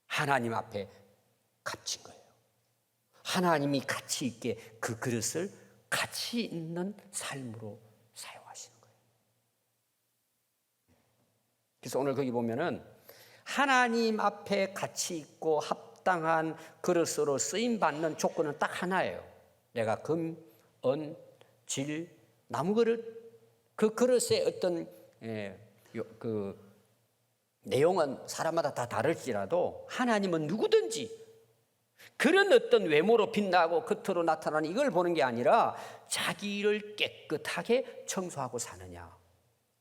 하나님 앞에 값진 거예요. 하나님이 가치 있게 그 그릇을 가치 있는 삶으로 사용하시는 거예요. 그래서 오늘 거기 보면은 하나님 앞에 가치 있고 합당한 그릇으로 쓰임받는 조건은 딱 하나예요. 내가 금, 은, 질, 나무 그릇, 그 그릇의 어떤 그 내용은 사람마다 다 다를지라도 하나님은 누구든지 그런 어떤 외모로 빛나고 겉으로 나타나는 이걸 보는 게 아니라 자기를 깨끗하게 청소하고 사느냐,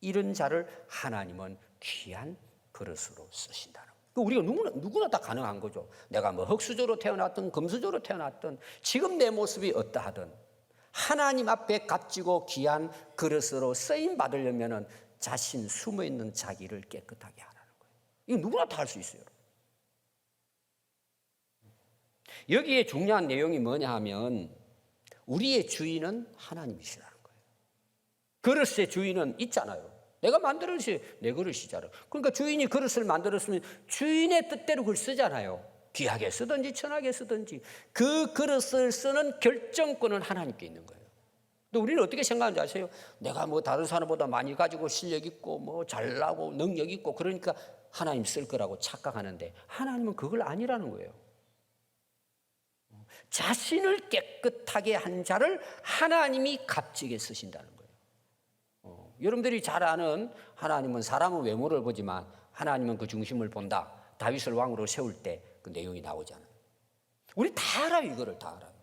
이런 자를 하나님은 귀한 그릇으로 쓰신다는 거예요. 우리가 누구나 다 가능한 거죠. 내가 뭐 흙수저로 태어났든 금수저로 태어났든 지금 내 모습이 어떠하든 하나님 앞에 값지고 귀한 그릇으로 쓰임 받으려면은 자신 숨어있는 자기를 깨끗하게 하라는 거예요. 이거 누구나 다 할 수 있어요. 여기에 중요한 내용이 뭐냐 하면 우리의 주인은 하나님이시라는 거예요. 그릇의 주인은 있잖아요. 내가 만들었지, 내 그릇이잖아요. 그러니까 주인이 그릇을 만들었으면 주인의 뜻대로 그걸 쓰잖아요. 귀하게 쓰든지 천하게 쓰든지 그 그릇을 쓰는 결정권은 하나님께 있는 거예요. 근데 우리는 어떻게 생각하는지 아세요? 내가 뭐 다른 사람보다 많이 가지고 실력 있고 뭐 잘나고 능력 있고 그러니까 하나님 쓸 거라고 착각하는데 하나님은 그걸 아니라는 거예요. 자신을 깨끗하게 한 자를 하나님이 값지게 쓰신다는 거예요. 여러분들이 잘 아는 하나님은 사람은 외모를 보지만 하나님은 그 중심을 본다. 다윗을 왕으로 세울 때 그 내용이 나오잖아요. 우리 다 알아요. 이거를 다 알아요.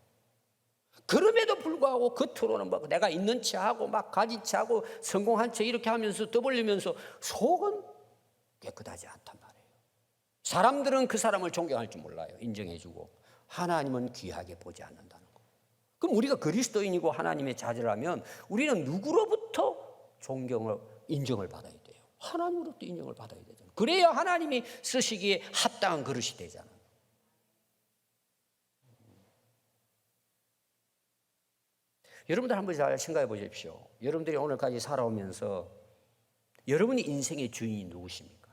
그럼에도 불구하고 겉으로는 막 내가 있는 체하고 막 가진 체하고 성공한 체 이렇게 하면서 떠벌리면서 속은 깨끗하지 않단 말이에요. 사람들은 그 사람을 존경할 줄 몰라요. 인정해주고. 하나님은 귀하게 보지 않는다는 거. 그럼 우리가 그리스도인이고 하나님의 자녀라면 우리는 누구로부터 존경을, 인정을 받아야 돼요? 하나님으로부터 인정을 받아야 되잖아요. 그래야 하나님이 쓰시기에 합당한 그릇이 되잖아요. 여러분들 한번 잘 생각해 보십시오. 여러분들이 오늘까지 살아오면서 여러분이 인생의 주인이 누구십니까?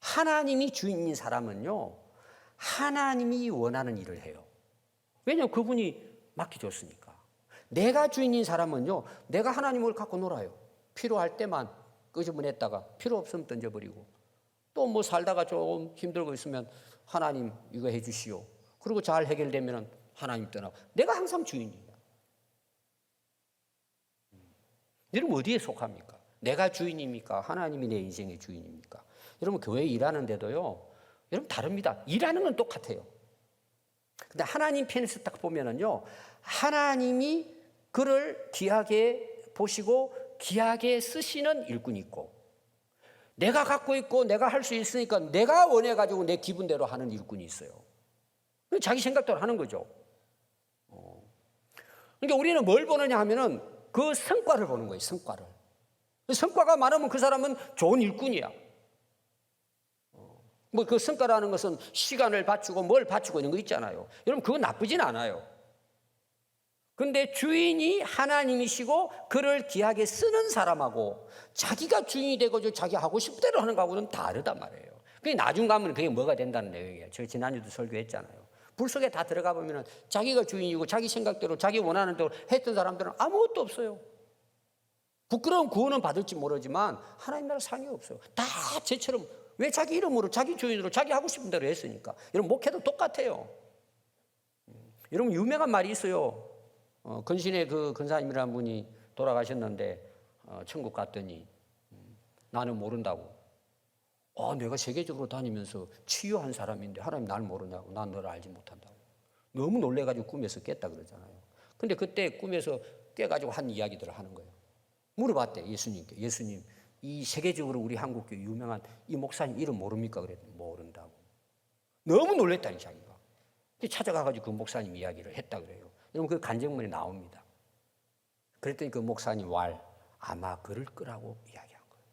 하나님이 주인인 사람은요, 하나님이 원하는 일을 해요. 왜냐하면 그분이 맡겨줬으니까. 내가 주인인 사람은요, 내가 하나님을 갖고 놀아요. 필요할 때만 끄집어냈다가 필요 없으면 던져버리고 또 뭐 살다가 좀 힘들고 있으면 하나님 이거 해주시오. 그리고 잘 해결되면 하나님 떠나고. 내가 항상 주인이에요. 여러분 어디에 속합니까? 내가 주인입니까? 하나님이 내 인생의 주인입니까? 여러분 교회 일하는데도요, 여러분 다릅니다. 일하는 건 똑같아요. 근데 하나님 편에서 딱 보면은요, 하나님이 그를 귀하게 보시고 귀하게 쓰시는 일꾼이 있고 내가 갖고 있고 내가 할 수 있으니까 내가 원해가지고 내 기분대로 하는 일꾼이 있어요. 자기 생각대로 하는 거죠. 그러니까 우리는 뭘 보느냐 하면은 그 성과를 보는 거예요. 성과를. 성과가 많으면 그 사람은 좋은 일꾼이야. 뭐 그 성과라는 것은 시간을 바치고 뭘 바치고 있는 거 있잖아요. 여러분 그건 나쁘진 않아요. 근데 주인이 하나님이시고 그를 귀하게 쓰는 사람하고 자기가 주인이 되고 자기 하고 싶은 대로 하는 거하고는 다르단 말이에요. 그게 나중 가면 그게 뭐가 된다는 내용이에요. 제가 지난주도 설교했잖아요. 불 속에 다 들어가 보면 자기가 주인이고 자기 생각대로 자기 원하는 대로 했던 사람들은 아무것도 없어요. 부끄러운 구원은 받을지 모르지만 하나님 나라 상이 없어요. 다 쟤처럼 왜 자기 이름으로 자기 주인으로 자기 하고 싶은 대로 했으니까. 여러분 목회도 똑같아요. 여러분 유명한 말이 있어요. 근신의 그 근사님이라는 분이 돌아가셨는데 천국 갔더니 나는 모른다고. 내가 세계적으로 다니면서 치유한 사람인데 하나님 날 모르냐고. 난 너를 알지 못한다고. 너무 놀래가지고 꿈에서 깼다 그러잖아요. 근데 그때 꿈에서 깨가지고 한 이야기들을 하는 거예요. 물어봤대 예수님께. 예수님 이 세계적으로 우리 한국교 유명한 이 목사님 이름 모릅니까? 그랬더니 모른다고. 너무 놀랬다니 자기가. 찾아가가지고 그 목사님 이야기를 했다 그래요. 여러분 그 간증문에 나옵니다. 그랬더니 그 목사님 아마 그럴 거라고 이야기한 거예요.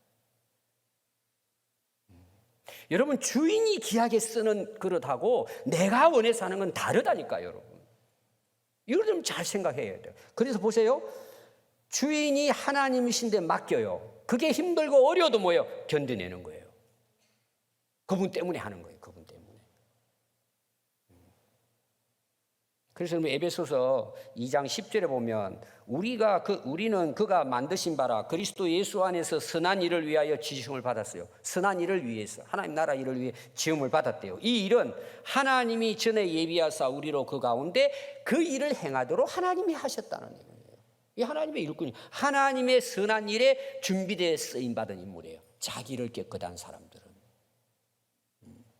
여러분 주인이 귀하게 쓰는 그릇하고 내가 원해서 하는 건 다르다니까요. 여러분 이걸 좀 잘 생각해야 돼요. 그래서 보세요. 주인이 하나님이신데 맡겨요. 그게 힘들고 어려워도 뭐예요? 견뎌내는 거예요. 그분 때문에 하는 거예요. 그분 때문에. 그래서 에베소서 2장 10절에 보면 우리는 그가 만드신 바라 그리스도 예수 안에서 선한 일을 위하여 지음을 받았어요. 선한 일을 위해서 하나님 나라 일을 위해 지음을 받았대요. 이 일은 하나님이 전에 예비하사 우리로 그 가운데 그 일을 행하도록 하나님이 하셨다는 얘기예요. 이 하나님의 일꾼이 하나님의 선한 일에 준비되어 쓰임 받은 인물이에요. 자기를 깨끗한 사람들은.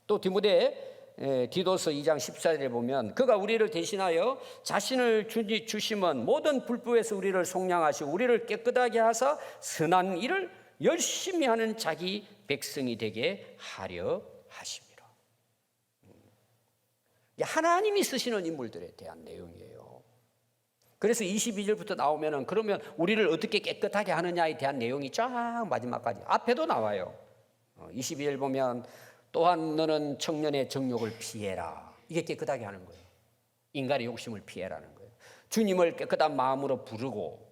또 디도서 2장 14절에 보면 그가 우리를 대신하여 자신을 주심은 모든 불법에서 우리를 속량하시고 우리를 깨끗하게 하사 선한 일을 열심히 하는 자기 백성이 되게 하려 하심이라. 하나님이 쓰시는 인물들에 대한 내용이에요. 그래서 22절부터 나오면은 그러면 우리를 어떻게 깨끗하게 하느냐에 대한 내용이 쫙 마지막까지 앞에도 나와요. 22절 보면 또한 너는 청년의 정욕을 피해라. 이게 깨끗하게 하는 거예요. 인간의 욕심을 피해라는 거예요. 주님을 깨끗한 마음으로 부르고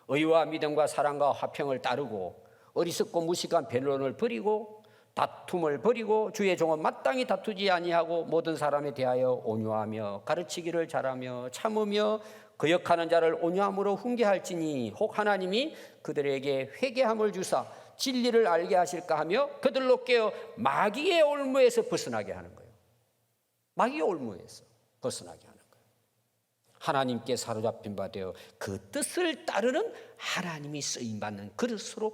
의와 믿음과 사랑과 화평을 따르고 어리석고 무식한 변론을 버리고 다툼을 버리고 주의 종은 마땅히 다투지 아니하고 모든 사람에 대하여 온유하며 가르치기를 잘하며 참으며 거역하는 자를 온유함으로 훈계할지니 혹 하나님이 그들에게 회개함을 주사 진리를 알게 하실까 하며 그들로 깨어 마귀의 올무에서 벗어나게 하는 거예요. 마귀의 올무에서 벗어나게 하는 거예요. 하나님께 사로잡힌 바 되어 그 뜻을 따르는 하나님이 쓰임받는 그릇으로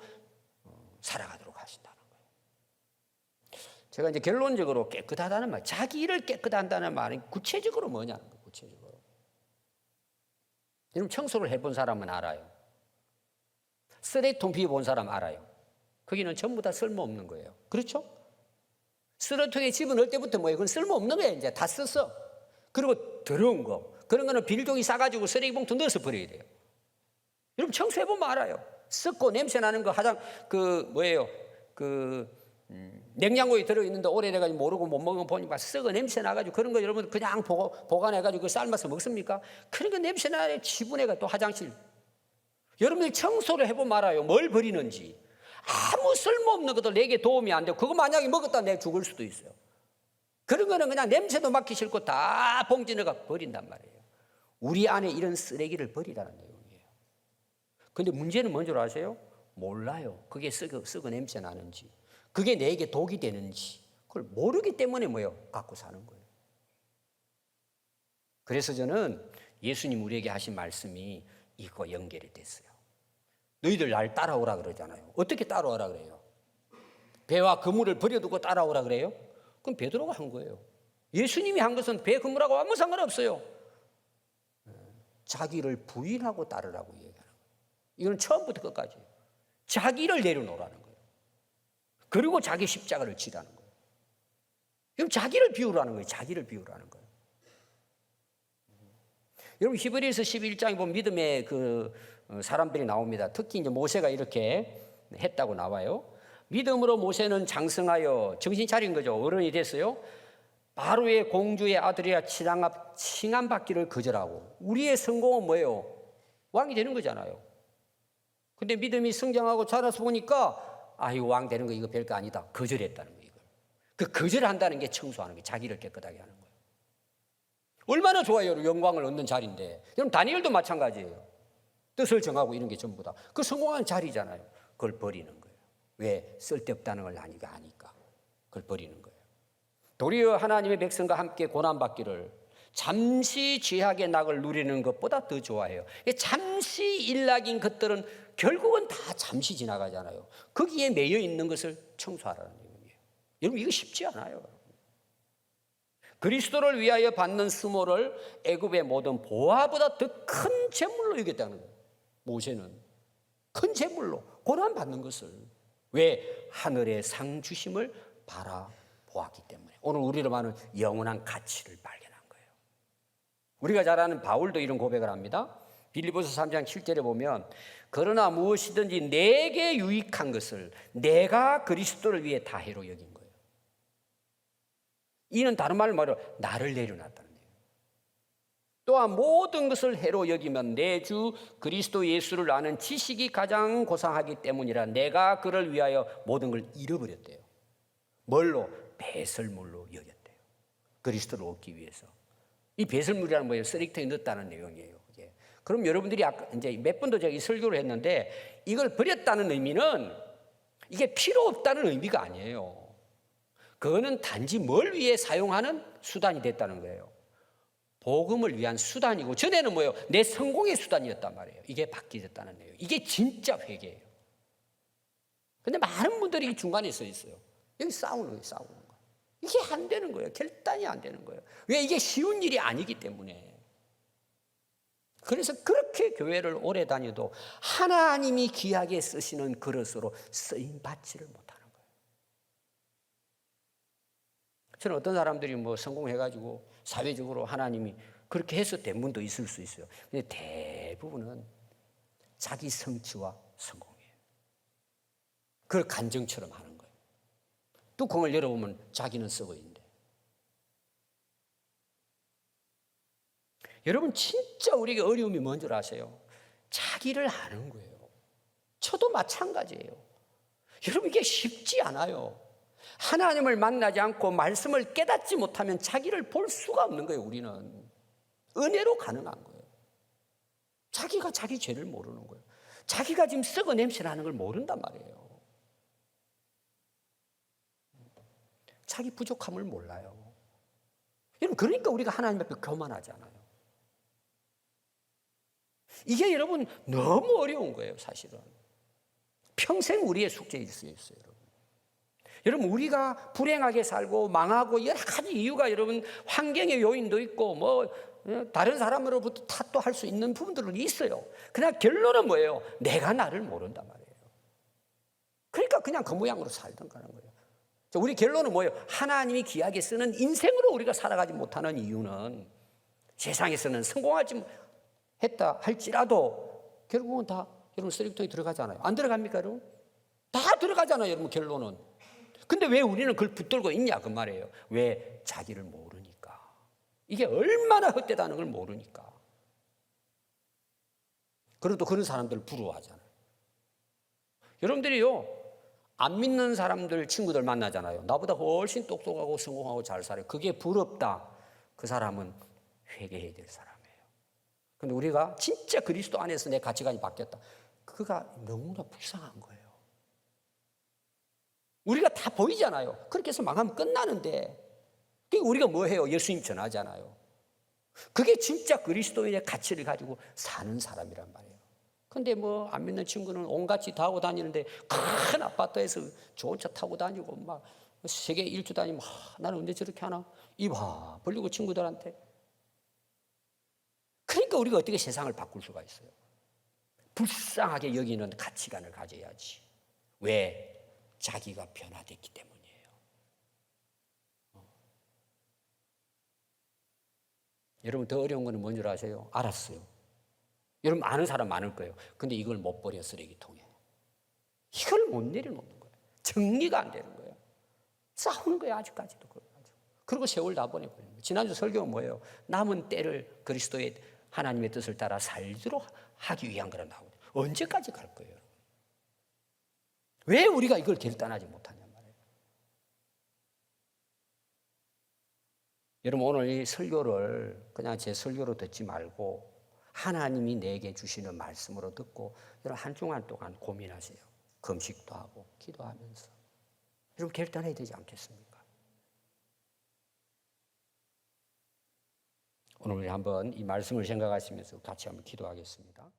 살아가도록 하신다는 거예요. 제가 이제 결론적으로 깨끗하다는 말, 자기 일을 깨끗한다는 말은 구체적으로 뭐냐는 거예요. 구체적으로. 여러분 청소를 해본 사람은 알아요. 쓰레기통 비워본 사람 알아요. 거기는 전부 다 쓸모없는 거예요. 그렇죠? 쓰레기통에 집어넣을 때부터 뭐예요? 그건 쓸모없는 거예요. 이제 다 썼어. 그리고 더러운 거. 그런 거는 비닐종이 싸가지고 쓰레기봉투 넣어서 버려야 돼요. 여러분 청소해보면 알아요. 썩고 냄새 나는 거 냉장고에 들어있는데 오래돼가지고 모르고 못 먹으면 보니까 썩어 냄새 나가지고 그런 거 여러분 그냥 보관해가지고 그 삶아서 먹습니까? 그런 거 냄새 나요. 지분해가 또 화장실. 여러분들 청소를 해보면 알아요. 뭘 버리는지. 아무 쓸모없는 것도 내게 도움이 안 되고 그거 만약에 먹었다 내가 죽을 수도 있어요. 그런 거는 그냥 냄새도 맡기 싫고 다 봉지 넣어가 버린단 말이에요. 우리 안에 이런 쓰레기를 버리라는 내용이에요. 그런데 문제는 뭔지 아세요? 몰라요. 그게 썩어 냄새 나는지 그게 내게 독이 되는지 그걸 모르기 때문에 갖고 사는 거예요. 그래서 저는 예수님 우리에게 하신 말씀이 이거 연결이 됐어요. 너희들 날 따라오라 그러잖아요. 어떻게 따라오라 그래요? 배와 그물을 버려두고 따라오라 그래요? 그럼 베드로가 한 거예요. 예수님이 한 것은 배 그물하고 아무 상관없어요. 자기를 부인하고 따르라고 얘기하는 거예요. 이건 처음부터 끝까지 자기를 내려놓으라는 거예요. 그리고 자기 십자가를 지라는 거예요. 그럼 자기를 비우라는 거예요. 자기를 비우라는 거예요. 여러분 히브리서 11장에 보면 믿음의 그 사람들이 나옵니다. 특히 이제 모세가 이렇게 했다고 나와요. 믿음으로 모세는 장성하여 정신 차린 거죠. 어른이 됐어요. 바로의 공주의 아들이야 칭함받기를 거절하고. 우리의 성공은 뭐예요? 왕이 되는 거잖아요. 근데 믿음이 성장하고 자라서 보니까 이거 왕 되는 거 이거 별거 아니다. 거절했다는 거예요. 이걸. 그 거절한다는 게 청소하는 거예요. 자기를 깨끗하게 하는 거예요. 얼마나 좋아요. 영광을 얻는 자리인데. 여러분 다니엘도 마찬가지예요. 뜻을 정하고 이런 게 전부 다. 그 성공하는 자리잖아요. 그걸 버리는 거예요. 왜? 쓸데없다는 걸 아니까. 그걸 버리는 거예요. 도리어 하나님의 백성과 함께 고난받기를 잠시 죄악의 낙을 누리는 것보다 더 좋아해요. 잠시 일낙인 것들은 결국은 다 잠시 지나가잖아요. 거기에 매여 있는 것을 청소하라는 얘기예요. 여러분 이거 쉽지 않아요. 그리스도를 위하여 받는 수모를 애굽의 모든 보화보다 더 큰 재물로 여겼다는 거예요. 모세는 큰 재물로 고난받는 것을. 왜? 하늘의 상 주심을 바라보았기 때문에. 오늘 우리로 말하는 영원한 가치를 발견한 거예요. 우리가 잘 아는 바울도 이런 고백을 합니다. 빌립보서 3장 7절에 보면 그러나 무엇이든지 내게 유익한 것을 내가 그리스도를 위해 다 해로 여긴 거예요. 이는 다른 말로 나를 내려놨다는 거예요. 또한 모든 것을 해로 여기면 내 주 그리스도 예수를 아는 지식이 가장 고상하기 때문이라 내가 그를 위하여 모든 걸 잃어버렸대요. 뭘로? 배설물로 여겼대요. 그리스도를 얻기 위해서. 이 배설물이라는 뭐예요? 쓰레기통에 넣었다는 내용이에요. 이게. 그럼 여러분들이 아까 이제 몇 번도 제가 이 설교를 했는데 이걸 버렸다는 의미는 이게 필요 없다는 의미가 아니에요. 그거는 단지 뭘 위해 사용하는 수단이 됐다는 거예요. 복음을 위한 수단이고 전에는 뭐예요? 내 성공의 수단이었단 말이에요. 이게 바뀌었다는 거예요. 이게 진짜 회개예요. 근데 많은 분들이 중간에 서 있어요. 여기 싸우는 거예요. 이게 안 되는 거예요. 결단이 안 되는 거예요. 왜? 이게 쉬운 일이 아니기 때문에. 그래서 그렇게 교회를 오래 다녀도 하나님이 귀하게 쓰시는 그릇으로 쓰임 받지를 못하는 거예요. 저는 어떤 사람들이 뭐 성공해가지고 사회적으로 하나님이 그렇게 해서 된 분도 있을 수 있어요. 근데 대부분은 자기 성취와 성공이에요. 그걸 간증처럼 하는 거예요. 뚜껑을 열어보면 자기는 썩어 있는데. 여러분 진짜 우리에게 어려움이 뭔 줄 아세요? 자기를 아는 거예요. 저도 마찬가지예요. 여러분 이게 쉽지 않아요. 하나님을 만나지 않고 말씀을 깨닫지 못하면 자기를 볼 수가 없는 거예요. 우리는 은혜로 가능한 거예요. 자기가 자기 죄를 모르는 거예요. 자기가 지금 썩어 냄새나는 걸 모른단 말이에요. 자기 부족함을 몰라요. 여러분 그러니까 우리가 하나님 앞에 교만하잖아요. 이게 여러분 너무 어려운 거예요. 사실은 평생 우리의 숙제일 수 있어요. 여러분 우리가 불행하게 살고 망하고 여러 가지 이유가 여러분 환경의 요인도 있고 뭐 다른 사람으로부터 탓도 수 있는 부분들은 있어요. 그냥 결론은 뭐예요? 내가 나를 모른단 말이에요. 그러니까 그냥 그 모양으로 살던 가는 거예요. 우리 결론은 뭐예요? 하나님이 귀하게 쓰는 인생으로 우리가 살아가지 못하는 이유는 세상에서는 성공하지 했다 할지라도 결국은 다 여러분 쓰레기통에 들어가잖아요. 안 들어갑니까 여러분? 다 들어가잖아요 여러분 결론은. 근데 왜 우리는 그걸 붙들고 있냐 그 말이에요. 왜? 자기를 모르니까. 이게 얼마나 헛되다는 걸 모르니까. 그래도 그런 사람들 부러워하잖아요. 여러분들이요 안 믿는 사람들 친구들 만나잖아요. 나보다 훨씬 똑똑하고 성공하고 잘 살아요. 그게 부럽다. 그 사람은 회개해야 될 사람이에요. 근데 우리가 진짜 그리스도 안에서 내 가치관이 바뀌었다. 그가 너무나 불쌍한 거예요. 우리가 다 보이잖아요. 그렇게 해서 망하면 끝나는데 그러니까 우리가 뭐 해요? 예수님 전하잖아요. 그게 진짜 그리스도인의 가치를 가지고 사는 사람이란 말이에요. 근데 뭐 안 믿는 친구는 온갖 짓 다 하고 다니는데 큰 아파트에서 좋은 차 타고 다니고 막 세계 일주 다니면 나는 언제 저렇게 하나? 이봐 벌리고 친구들한테. 그러니까 우리가 어떻게 세상을 바꿀 수가 있어요? 불쌍하게 여기는 가치관을 가져야지. 왜? 자기가 변화됐기 때문이에요. 여러분 더 어려운 거는 뭔 줄 아세요? 알았어요. 여러분 아는 사람 많을 거예요. 근데 이걸 못 버려 쓰레기통에. 이걸 못 내려놓는 거예요. 정리가 안 되는 거예요. 싸우는 거예요 아직까지도. 그리고 세월 다 보내버리는 거예요. 지난주 설교가 뭐예요? 남은 때를 그리스도의 하나님의 뜻을 따라 살도록 하기 위한 거라 나오거든요. 언제까지 갈 거예요? 왜 우리가 이걸 결단하지 못하냐 말이에요. 여러분 오늘 이 설교를 그냥 제 설교로 듣지 말고 하나님이 내게 주시는 말씀으로 듣고 여러분 한 주간 동안 고민하세요. 금식도 하고 기도하면서. 여러분 결단해야 되지 않겠습니까? 오늘 우리 한번 이 말씀을 생각하시면서 같이 한번 기도하겠습니다.